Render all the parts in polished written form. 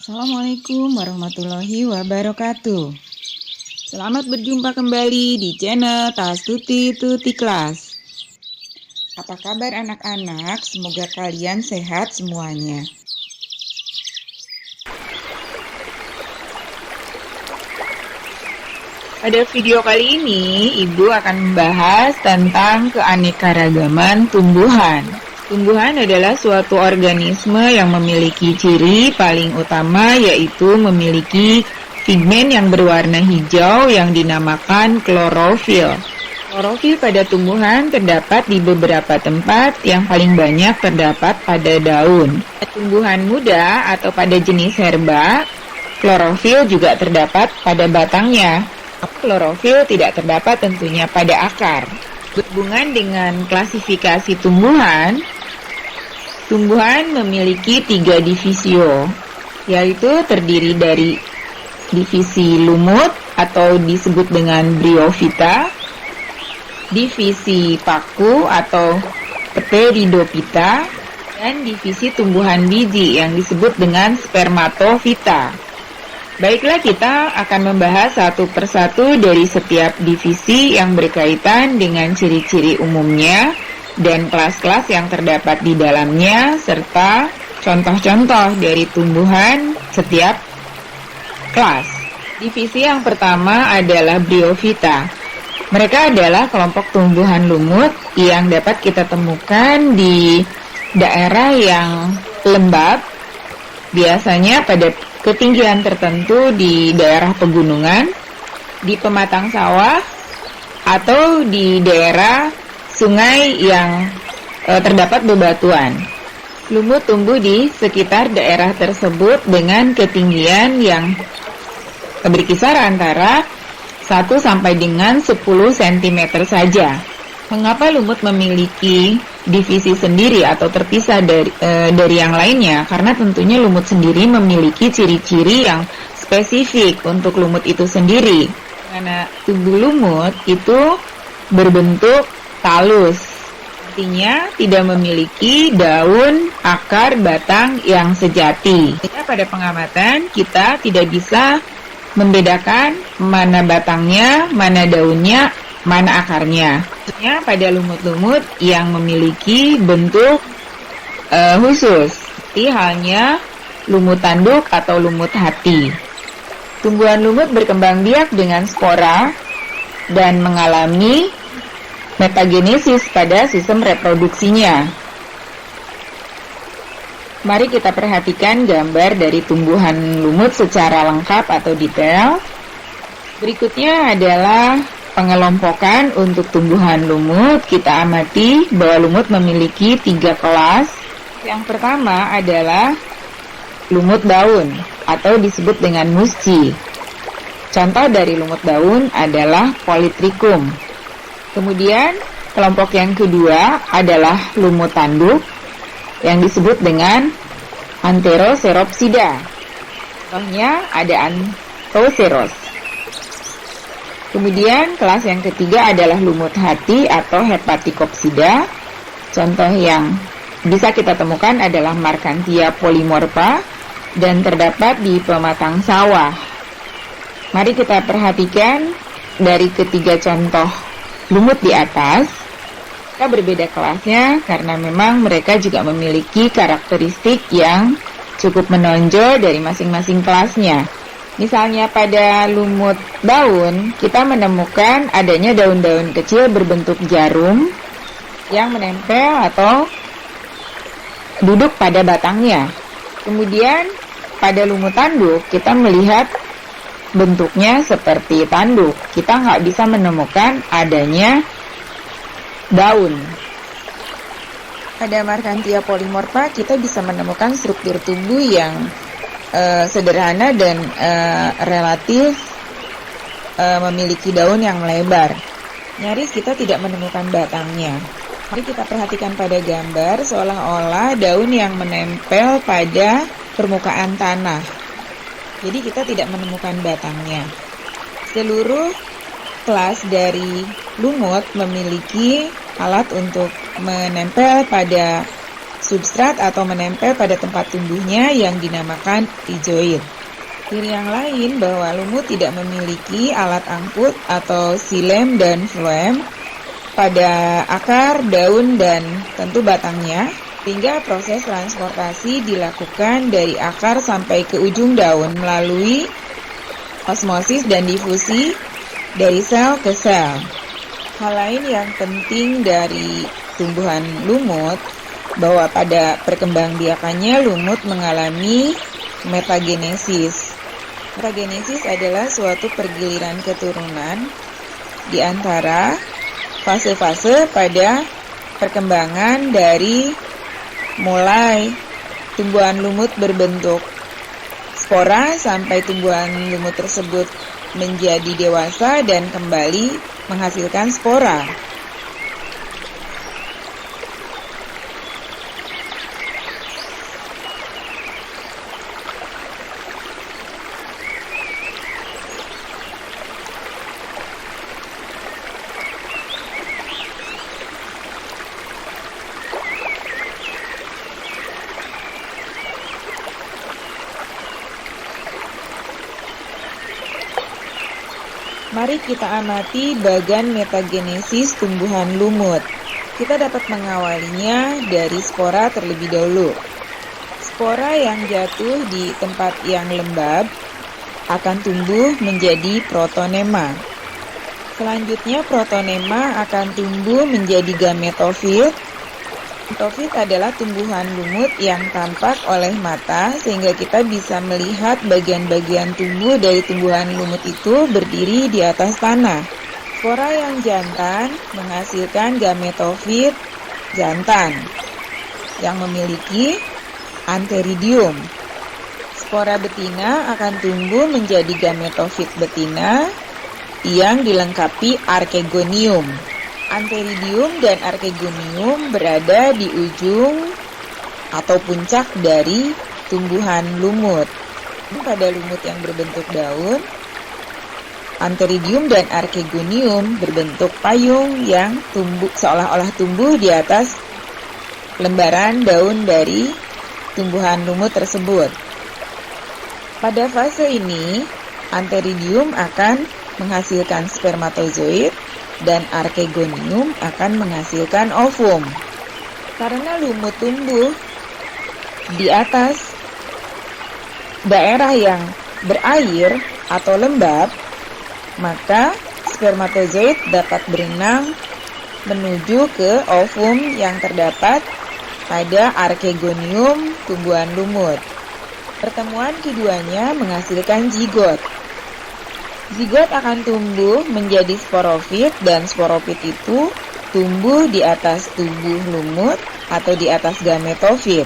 Assalamualaikum warahmatullahi wabarakatuh. Selamat berjumpa kembali di channel Tas Tuti Tuti Kelas. Apa kabar anak-anak? Semoga kalian sehat semuanya. Pada video kali ini, Ibu akan membahas tentang keanekaragaman tumbuhan. Tumbuhan adalah suatu organisme yang memiliki ciri paling utama, yaitu memiliki pigmen yang berwarna hijau yang dinamakan klorofil. Klorofil pada tumbuhan terdapat di beberapa tempat, yang paling banyak terdapat pada daun. Tumbuhan muda atau pada jenis herba, klorofil juga terdapat pada batangnya. Klorofil tidak terdapat tentunya pada akar. Berhubungan dengan klasifikasi tumbuhan memiliki 3 divisio, yaitu terdiri dari divisi lumut atau disebut dengan bryophyta, divisi paku atau pteridophyta, dan divisi tumbuhan biji yang disebut dengan spermatofita. Baiklah, kita akan membahas satu persatu dari setiap divisi yang berkaitan dengan ciri-ciri umumnya dan kelas-kelas yang terdapat di dalamnya, serta contoh-contoh dari tumbuhan setiap kelas. Divisi yang pertama adalah bryophyta. Mereka adalah kelompok tumbuhan lumut yang dapat kita temukan di daerah yang lembab, biasanya pada ketinggian tertentu di daerah pegunungan, di pematang sawah, atau di daerah sungai yang terdapat bebatuan. Lumut tumbuh di sekitar daerah tersebut dengan ketinggian yang berkisar antara 1 sampai dengan 10 cm saja. Mengapa lumut memiliki divisi sendiri atau terpisah dari yang lainnya? Karena tentunya lumut sendiri memiliki ciri-ciri yang spesifik untuk lumut itu sendiri. Karena tubuh lumut itu berbentuk talus, artinya tidak memiliki daun, akar, batang yang sejati. Pada pengamatan, kita tidak bisa membedakan mana batangnya, mana daunnya, mana akarnya. Pada lumut-lumut yang memiliki bentuk khusus, seperti halnya lumut tanduk atau lumut hati. Tumbuhan lumut berkembang biak dengan spora dan mengalami metagenesis pada sistem reproduksinya. Mari kita perhatikan gambar dari tumbuhan lumut secara lengkap atau detail. Berikutnya adalah pengelompokan untuk tumbuhan lumut. Kita amati bahwa lumut memiliki 3 kelas. Yang pertama adalah lumut daun atau disebut dengan musci. Contoh dari lumut daun adalah Polytrichum. Kemudian kelompok yang kedua adalah lumut tanduk yang disebut dengan Antheroceropsida. Contohnya ada Anthoceros. Kemudian kelas yang ketiga adalah lumut hati atau Hepaticopsida. Contoh yang bisa kita temukan adalah Marchantia polymorpha dan terdapat di pematang sawah. Mari kita perhatikan dari ketiga contoh lumut di atas. Mereka berbeda kelasnya karena memang mereka juga memiliki karakteristik yang cukup menonjol dari masing-masing kelasnya. Misalnya pada lumut daun, kita menemukan adanya daun-daun kecil berbentuk jarum yang menempel atau duduk pada batangnya. Kemudian pada lumut tanduk, kita melihat bentuknya seperti tanduk. Kita nggak bisa menemukan adanya daun. Pada Marchantia polymorpha, kita bisa menemukan struktur tubuh yang sederhana dan relatif memiliki daun yang melebar. Nyaris kita tidak menemukan batangnya. Mari kita perhatikan pada gambar, seolah-olah daun yang menempel pada permukaan tanah. Jadi kita tidak menemukan batangnya. Seluruh kelas dari lumut memiliki alat untuk menempel pada substrat atau menempel pada tempat tumbuhnya yang dinamakan rizoid. Ciri yang lain bahwa lumut tidak memiliki alat angkut atau xilem dan floem pada akar, daun, dan tentu batangnya, sehingga proses transportasi dilakukan dari akar sampai ke ujung daun melalui osmosis dan difusi dari sel ke sel. Hal lain yang penting dari tumbuhan lumut bahwa pada perkembangbiakannya lumut mengalami metagenesis. Metagenesis adalah suatu pergiliran keturunan di antara fase-fase pada perkembangan dari mulai tumbuhan lumut berbentuk spora sampai tumbuhan lumut tersebut menjadi dewasa dan kembali menghasilkan spora. Mari kita amati bagan metagenesis tumbuhan lumut. Kita dapat mengawalinya dari spora terlebih dahulu. Spora yang jatuh di tempat yang lembab akan tumbuh menjadi protonema. Selanjutnya protonema akan tumbuh menjadi gametofit. Gametofit adalah tumbuhan lumut yang tampak oleh mata sehingga kita bisa melihat bagian-bagian tubuh dari tumbuhan lumut itu berdiri di atas tanah. Spora yang jantan menghasilkan gametofit jantan yang memiliki antheridium. Spora betina akan tumbuh menjadi gametofit betina yang dilengkapi archegonium. Antheridium dan archegonium berada di ujung atau puncak dari tumbuhan lumut. Pada lumut yang berbentuk daun, antheridium dan archegonium berbentuk payung yang seolah-olah tumbuh di atas lembaran daun dari tumbuhan lumut tersebut. Pada fase ini, antheridium akan menghasilkan spermatozoid dan archegonium akan menghasilkan ovum. Karena lumut tumbuh di atas daerah yang berair atau lembab, maka spermatozoid dapat berenang menuju ke ovum yang terdapat pada archegonium tumbuhan lumut. Pertemuan keduanya menghasilkan zigot. Zigot akan tumbuh menjadi sporofit dan sporofit itu tumbuh di atas tubuh lumut atau di atas gametofit.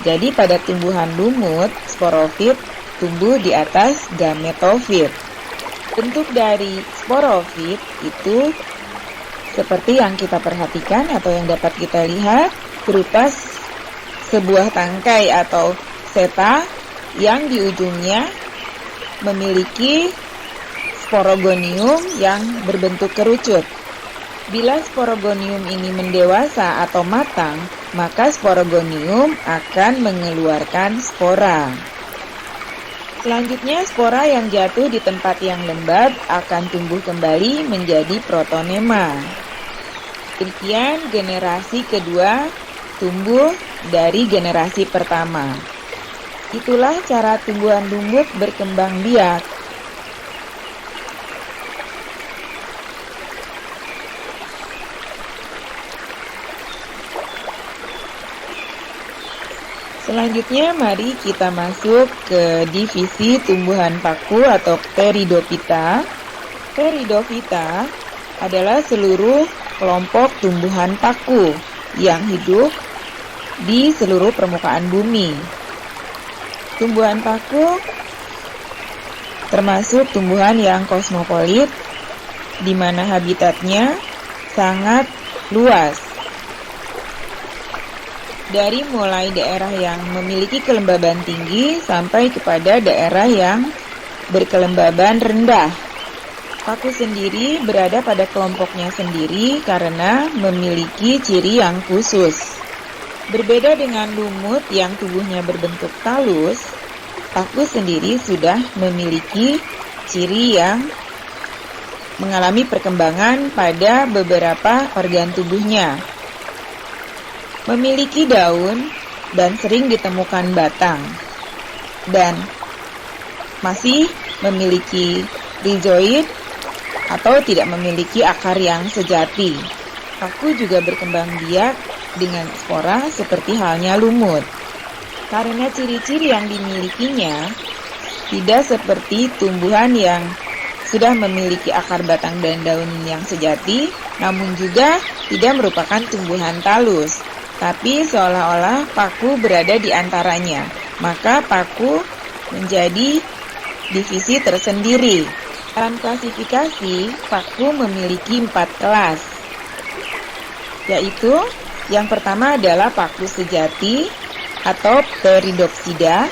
Jadi pada tumbuhan lumut, sporofit tumbuh di atas gametofit. Bentuk dari sporofit itu seperti yang kita perhatikan atau yang dapat kita lihat berupa sebuah tangkai atau seta yang di ujungnya memiliki sporogonium yang berbentuk kerucut. Bila sporogonium ini mendewasa atau matang, maka sporogonium akan mengeluarkan spora. Selanjutnya, spora yang jatuh di tempat yang lembab akan tumbuh kembali menjadi protonema. Demikian generasi kedua tumbuh dari generasi pertama. Itulah cara tumbuhan lumut berkembang biak. Selanjutnya mari kita masuk ke divisi tumbuhan paku atau Pteridophyta. Pteridophyta adalah seluruh kelompok tumbuhan paku yang hidup di seluruh permukaan bumi. Tumbuhan paku termasuk tumbuhan yang kosmopolit, di mana habitatnya sangat luas. Dari mulai daerah yang memiliki kelembaban tinggi sampai kepada daerah yang berkelembaban rendah. Paku sendiri berada pada kelompoknya sendiri karena memiliki ciri yang khusus. Berbeda dengan lumut yang tubuhnya berbentuk talus, paku sendiri sudah memiliki ciri yang mengalami perkembangan pada beberapa organ tubuhnya. Memiliki daun dan sering ditemukan batang, dan masih memiliki rizoid atau tidak memiliki akar yang sejati. Paku juga berkembang biak dengan spora seperti halnya lumut. Karena ciri-ciri yang dimilikinya tidak seperti tumbuhan yang sudah memiliki akar, batang, dan daun yang sejati, namun juga tidak merupakan tumbuhan talus, tapi seolah-olah paku berada di antaranya. Maka paku menjadi divisi tersendiri. Dalam klasifikasi, paku memiliki 4 kelas, yaitu yang pertama adalah paku sejati atau Peridoxida.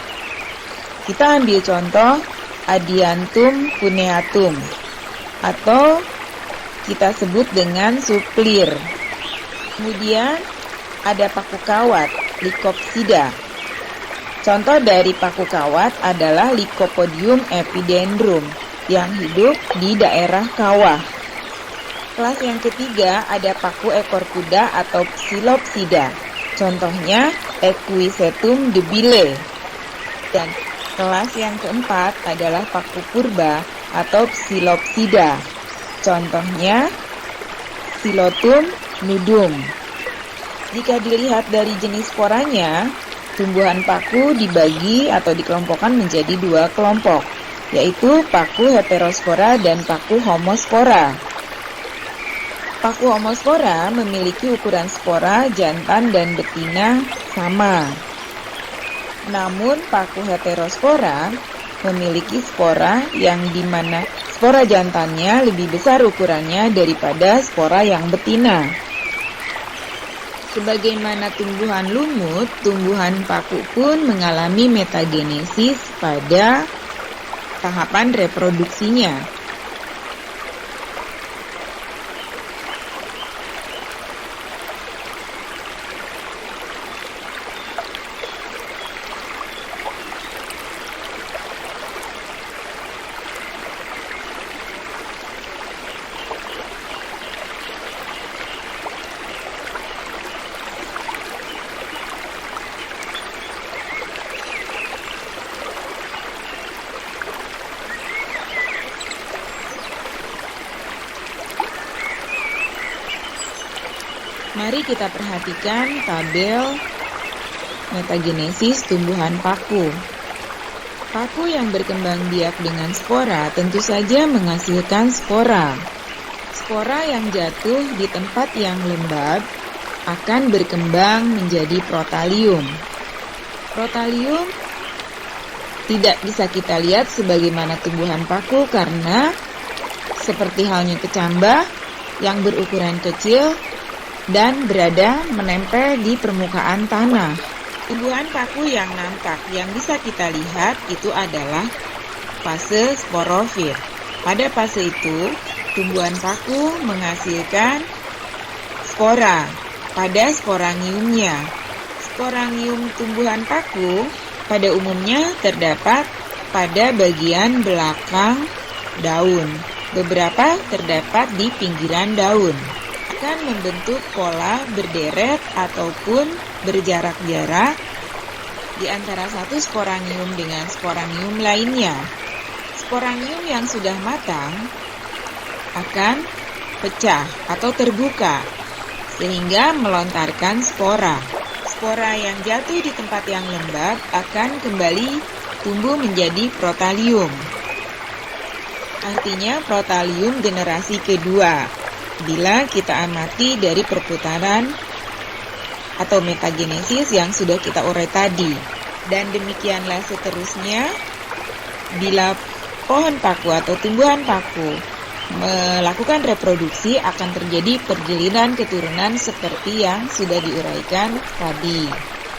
Kita ambil contoh Adiantum cuneatum atau kita sebut dengan suplir. Kemudian ada paku kawat, Lycopsida. Contoh dari paku kawat adalah Lycopodium epidendrum yang hidup di daerah kawah. Kelas yang ketiga ada paku ekor kuda atau Psilopsida. Contohnya Equisetum debile. Dan kelas yang keempat adalah paku purba atau Psilopsida. Contohnya Psilotum nudum. Jika dilihat dari jenis sporanya, tumbuhan paku dibagi atau dikelompokkan menjadi 2 kelompok, yaitu paku heterospora dan paku homospora. Paku homospora memiliki ukuran spora jantan dan betina sama. Namun paku heterospora memiliki spora yang dimana spora jantannya lebih besar ukurannya daripada spora yang betina. Sebagaimana tumbuhan lumut, tumbuhan paku pun mengalami metagenesis pada tahapan reproduksinya. Mari kita perhatikan tabel metagenesis tumbuhan paku. Paku yang berkembang biak dengan spora tentu saja menghasilkan spora. Spora yang jatuh di tempat yang lembab akan berkembang menjadi protalium. Protalium tidak bisa kita lihat sebagaimana tumbuhan paku karena seperti halnya kecambah yang berukuran kecil dan berada menempel di permukaan tanah. Tumbuhan paku yang nampak yang bisa kita lihat itu adalah fase sporofit. Pada fase itu, tumbuhan paku menghasilkan spora pada sporangiumnya. Sporangium tumbuhan paku pada umumnya terdapat pada bagian belakang daun. Beberapa terdapat di pinggiran daun. Akan membentuk pola berderet ataupun berjarak-jarak di antara satu sporangium dengan sporangium lainnya. Sporangium yang sudah matang akan pecah atau terbuka sehingga melontarkan spora. Spora yang jatuh di tempat yang lembab akan kembali tumbuh menjadi protalium. Artinya protalium generasi kedua. Bila kita amati dari perputaran atau metagenesis yang sudah kita urai tadi. Dan demikianlah seterusnya, bila pohon paku atau tumbuhan paku melakukan reproduksi akan terjadi perjelinan keturunan seperti yang sudah diuraikan tadi.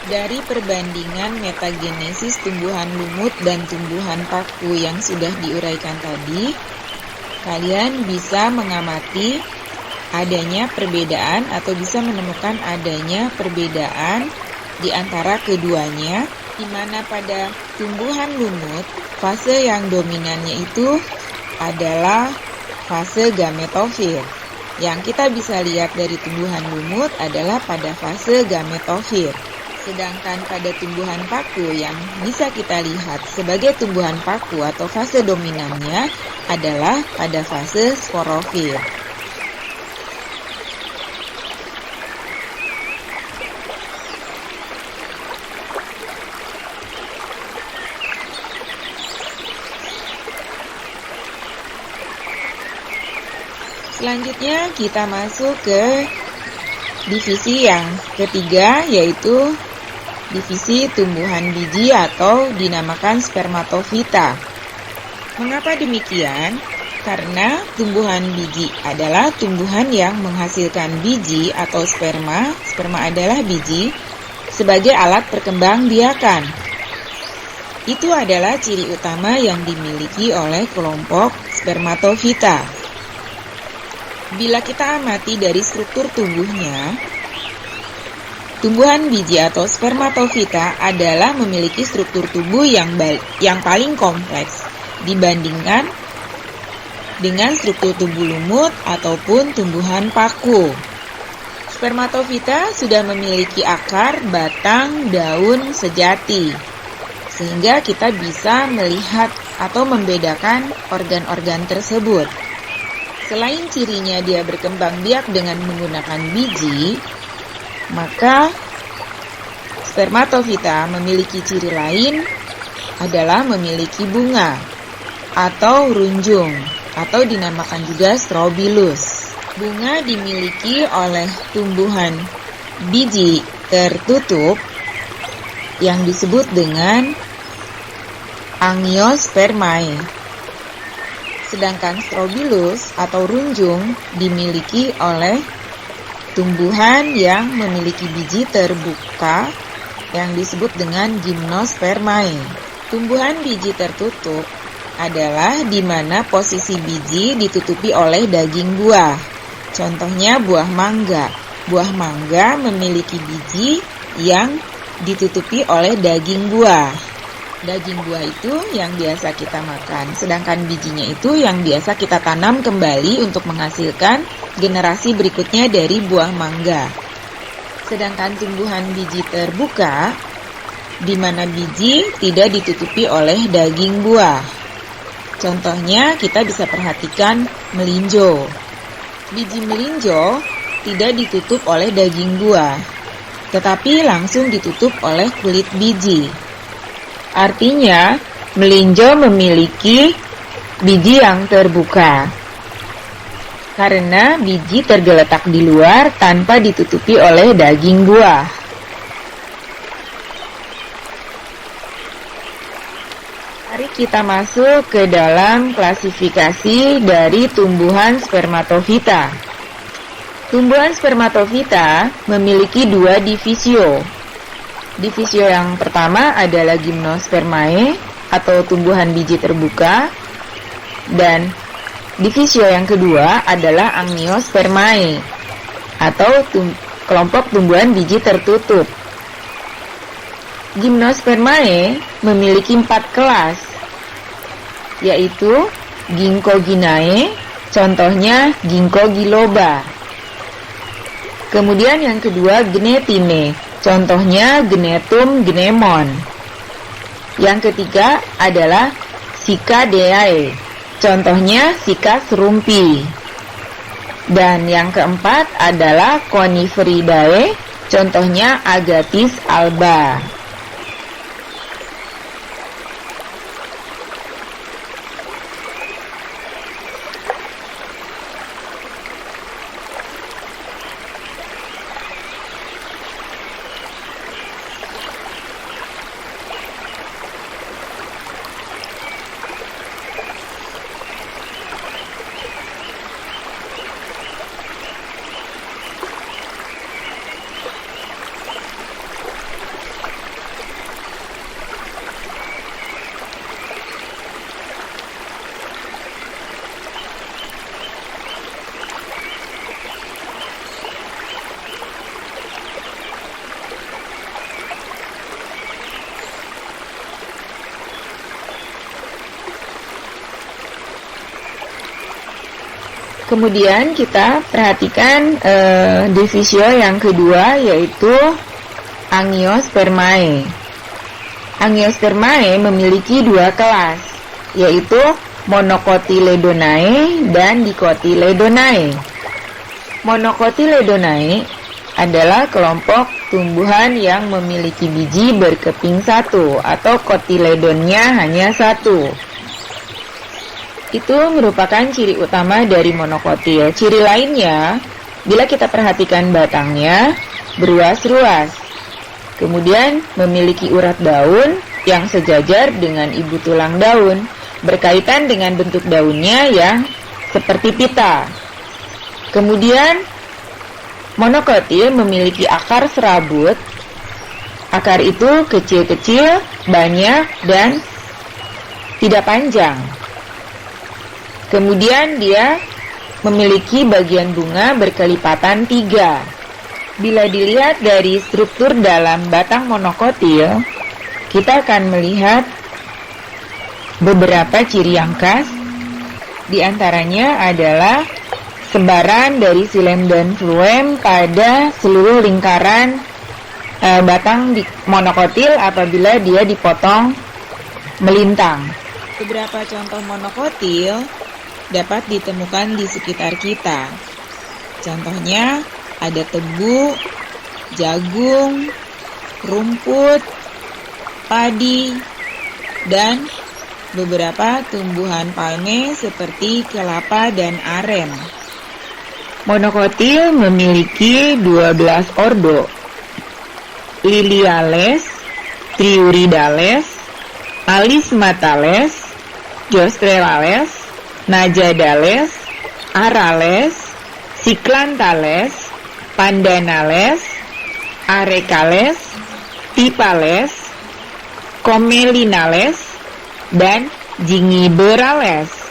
Dari perbandingan metagenesis tumbuhan lumut dan tumbuhan paku yang sudah diuraikan tadi, kalian bisa mengamati adanya perbedaan atau bisa menemukan adanya perbedaan di antara keduanya, di mana pada tumbuhan lumut, fase yang dominannya itu adalah fase gametofit. Yang kita bisa lihat dari tumbuhan lumut adalah pada fase gametofit. Sedangkan pada tumbuhan paku yang bisa kita lihat sebagai tumbuhan paku atau fase dominannya adalah pada fase sporofit. Selanjutnya kita masuk ke divisi yang ketiga, yaitu divisi tumbuhan biji atau dinamakan spermatofita. Mengapa demikian? Karena tumbuhan biji adalah tumbuhan yang menghasilkan biji atau sperma. Sperma adalah biji sebagai alat perkembangbiakan. Itu adalah ciri utama yang dimiliki oleh kelompok spermatofita. Bila kita amati dari struktur tubuhnya, tumbuhan biji atau spermatofita adalah memiliki struktur tubuh yang paling kompleks dibandingkan dengan struktur tubuh lumut ataupun tumbuhan paku. Spermatofita sudah memiliki akar, batang, daun sejati, sehingga kita bisa melihat atau membedakan organ-organ tersebut. Selain cirinya dia berkembang biak dengan menggunakan biji, maka spermatofita memiliki ciri lain adalah memiliki bunga atau runjung atau dinamakan juga strobilus. Bunga dimiliki oleh tumbuhan biji tertutup yang disebut dengan angiospermae. Sedangkan strobilus atau runjung dimiliki oleh tumbuhan yang memiliki biji terbuka yang disebut dengan gimnospermae. Tumbuhan biji tertutup adalah di mana posisi biji ditutupi oleh daging buah. Contohnya buah mangga. Buah mangga memiliki biji yang ditutupi oleh daging buah. Daging buah itu yang biasa kita makan, sedangkan bijinya itu yang biasa kita tanam kembali untuk menghasilkan generasi berikutnya dari buah mangga. Sedangkan tumbuhan biji terbuka, di mana biji tidak ditutupi oleh daging buah. Contohnya kita bisa perhatikan melinjo. Biji melinjo tidak ditutup oleh daging buah, tetapi langsung ditutup oleh kulit biji. Artinya, melinjo memiliki biji yang terbuka karena biji tergeletak di luar tanpa ditutupi oleh daging buah. Mari kita masuk ke dalam klasifikasi dari tumbuhan spermatofita. Tumbuhan spermatofita memiliki dua divisio. Divisio yang pertama adalah gimnospermae atau tumbuhan biji terbuka, dan divisio yang kedua adalah angiospermae atau kelompok tumbuhan biji tertutup. Gimnospermae memiliki 4 kelas, yaitu Ginkgoginae, contohnya Ginkgo biloba. Kemudian yang kedua Gnetine, contohnya Gnetum gnemon. Yang ketiga adalah Cicadeae, contohnya Cichas rumpi. Dan yang keempat adalah Coniferidae, contohnya Agathis alba. Kemudian kita perhatikan divisio yang kedua, yaitu Angiospermae. Angiospermae memiliki dua kelas, yaitu Monocotyledonae dan Dicotyledonae. Monocotyledonae adalah kelompok tumbuhan yang memiliki biji berkeping satu atau kotiledonnya hanya satu. Itu merupakan ciri utama dari monokotil. Ciri lainnya, bila kita perhatikan batangnya beruas-ruas, kemudian memiliki urat daun yang sejajar dengan ibu tulang daun, berkaitan dengan bentuk daunnya yang seperti pita. Kemudian monokotil memiliki akar serabut. Akar itu kecil-kecil, banyak, dan tidak panjang. Kemudian dia memiliki bagian bunga berkelipatan 3. Bila dilihat dari struktur dalam batang monokotil, kita akan melihat beberapa ciri yang khas. Di antaranya adalah sebaran dari xilem dan fluem pada seluruh lingkaran batang monokotil apabila dia dipotong melintang. Beberapa contoh monokotil dapat ditemukan di sekitar kita. Contohnya ada tebu, jagung, rumput, padi, dan beberapa tumbuhan palme seperti kelapa dan aren. Monokotil memiliki 12 ordo: Liliales, Triuridales, Alismatales, Jostrelales, Najadales, Arales, Cyclantales, Pandanales, Arecales, Tipales, Comelinales, dan Gingiberales.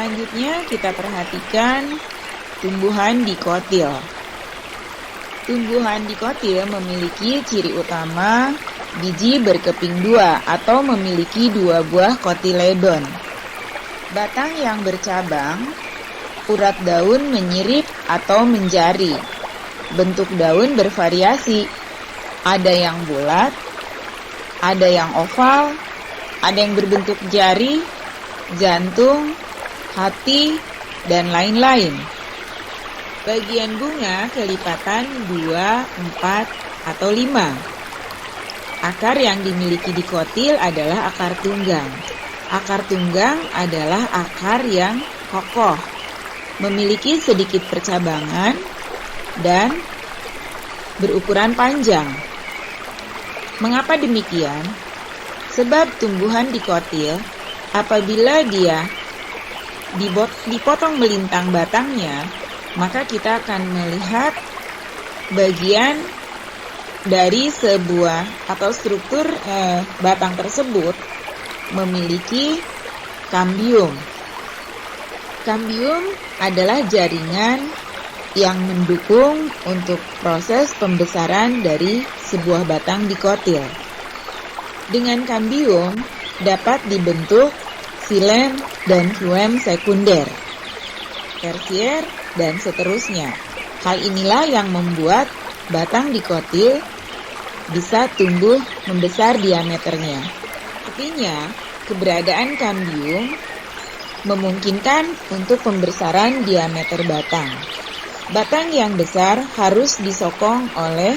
Selanjutnya kita perhatikan tumbuhan dikotil. Tumbuhan dikotil memiliki ciri utama biji berkeping 2 atau memiliki 2 buah kotiledon. Batang yang bercabang, urat daun menyirip atau menjari. Bentuk daun bervariasi, ada yang bulat, ada yang oval, ada yang berbentuk jari, jantung, hati, dan lain-lain. Bagian bunga kelipatan 2, 4, atau 5. Akar yang dimiliki dikotil adalah akar tunggang. Akar tunggang adalah akar yang kokoh, memiliki sedikit percabangan, dan berukuran panjang. Mengapa demikian? Sebab tumbuhan dikotil, apabila dia dipotong melintang batangnya, maka kita akan melihat bagian dari sebuah atau struktur batang tersebut memiliki kambium. Kambium adalah jaringan yang mendukung untuk proses pembesaran dari sebuah batang dikotil. Dengan kambium dapat dibentuk xilem dan fluem sekunder, tersier, dan seterusnya. Hal inilah yang membuat batang dikotil bisa tumbuh membesar diameternya. Artinya, keberadaan kambium memungkinkan untuk pembesaran diameter batang. Batang yang besar harus disokong oleh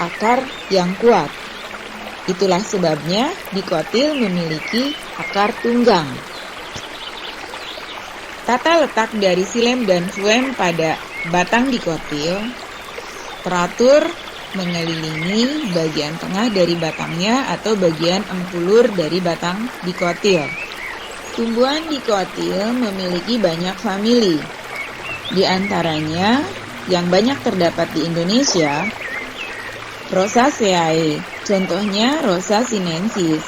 akar yang kuat. Itulah sebabnya dikotil memiliki akar tunggang. Tata letak dari xilem dan fluem pada batang dikotil teratur mengelilingi bagian tengah dari batangnya atau bagian empulur dari batang dikotil. Tumbuhan dikotil memiliki banyak famili. Di antaranya yang banyak terdapat di Indonesia, Rosaceae, contohnya Rosa sinensis.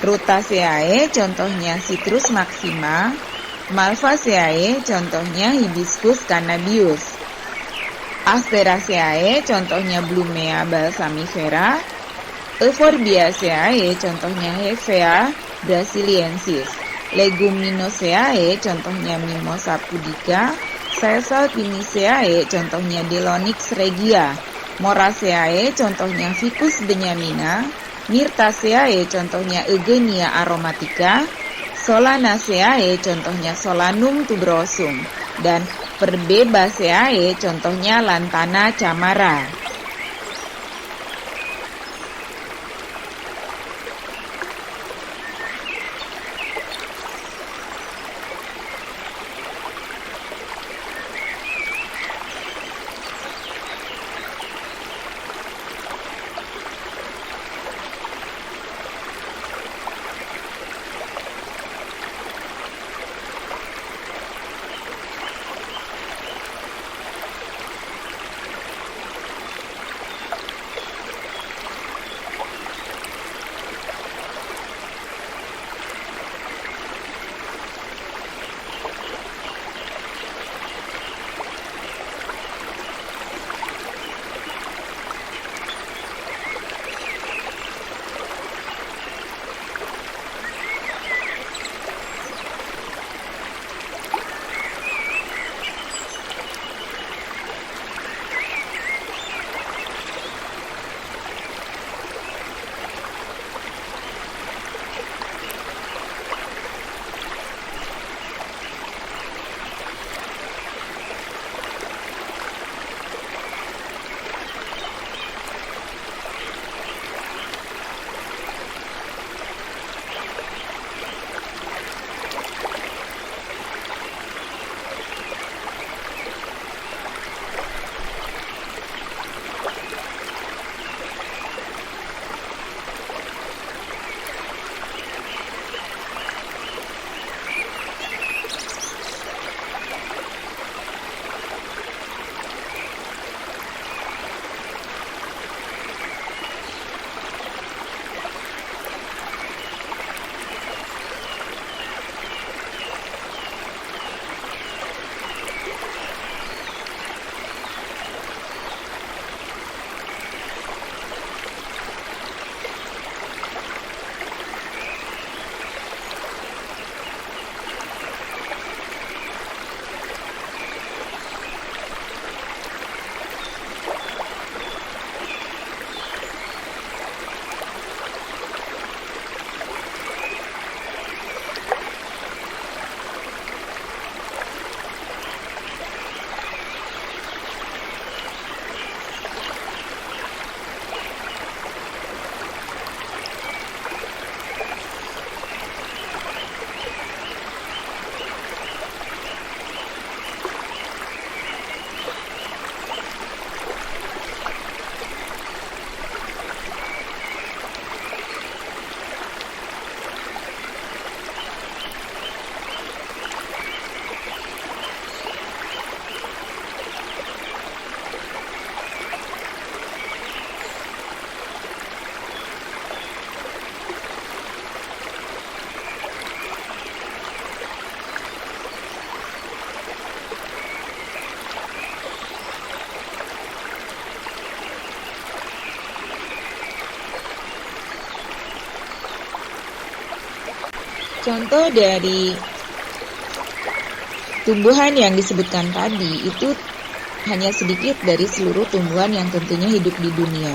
Rutaceae, contohnya Citrus maxima. Malvaceae, contohnya Hibiscus cannabius. Asteraceae, contohnya Blumea balsamifera. Euphorbiaceae, contohnya Hevea brasiliensis. Leguminosae, contohnya Mimosa pudica. Caesalpiniceae, contohnya Delonyx regia. Moraceae, contohnya Ficus benyamina. Myrtaceae, contohnya Eugenia aromatica. Solanaceae, contohnya Solanum tuberosum. Dan Perbebaceae, contohnya Lantana camara. Contoh dari tumbuhan yang disebutkan tadi itu hanya sedikit dari seluruh tumbuhan yang tentunya hidup di dunia.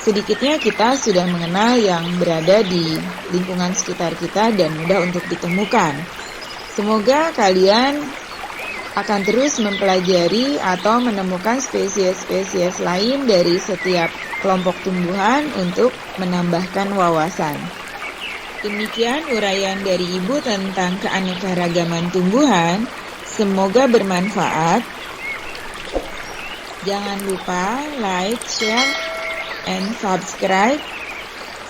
Sedikitnya kita sudah mengenal yang berada di lingkungan sekitar kita dan mudah untuk ditemukan. Semoga kalian akan terus mempelajari atau menemukan spesies-spesies lain dari setiap kelompok tumbuhan untuk menambahkan wawasan. Demikian uraian dari Ibu tentang keanekaragaman tumbuhan. Semoga bermanfaat. Jangan lupa like, share, and subscribe.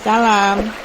Salam.